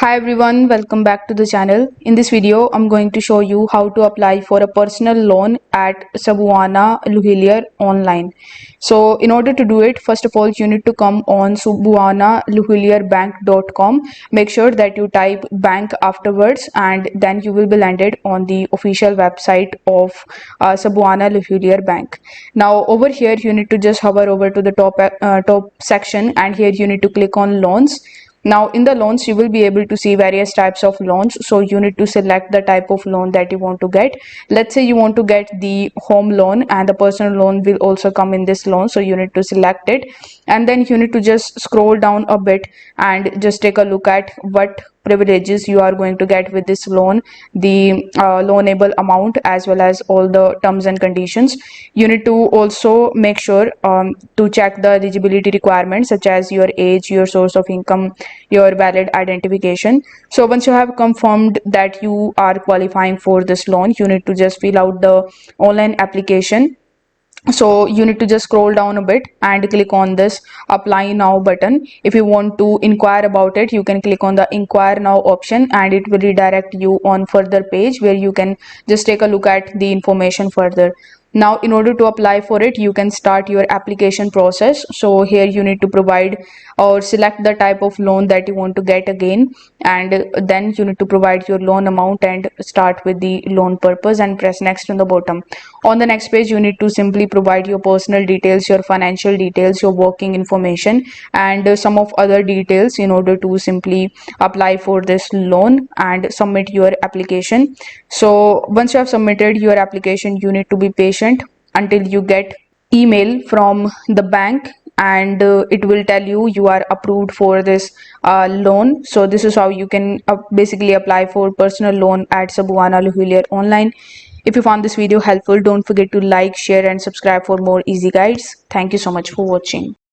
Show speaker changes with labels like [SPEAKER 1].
[SPEAKER 1] Hi everyone, welcome back to the channel. In this video, I'm going to show you how to apply for a personal loan at Sabuana Luhilier online. So in order to do it, first of all, you need to come on sabuanaluhilierbank.com. Make sure that you type bank afterwards and then you will be landed on the official website of Sabuana Luhilier Bank. Now over here, you need to just hover over to the top section, and here you need to click on loans. Now in the loans you will be able to see various types of loans, so you need to select the type of loan that you want to get. Let's say you want to get the home loan, and the personal loan will also come in this loan, so you need to select it, and then you need to just scroll down a bit and just take a look at what privileges you are going to get with this loan, the loanable amount, as well as all the terms and conditions. You need to also make sure to check the eligibility requirements, such as your age, your source of income, your valid identification. So once you have confirmed that you are qualifying for this loan, you need to just fill out the online application. So you need to just scroll down a bit and click on this apply now button. If you want to inquire about it, you can click on the inquire now option, and it will redirect you on further page where you can just take a look at the information further. Now in order to apply for it, you can start your application process. So here you need to provide or select the type of loan that you want to get again, and then you need to provide your loan amount and start with the loan purpose and press next on the bottom. On the next page, you need to simply provide your personal details, your financial details, your working information, and some of other details in order to simply apply for this loan and submit your application. So once you have submitted your application, you need to be patient until you get email from the bank, and it will tell you you are approved for this loan. So this is how you can basically apply for personal loan at Sabuana Luhilier online. If you found this video helpful, don't forget to like, share and subscribe for more easy guides. Thank you so much for watching.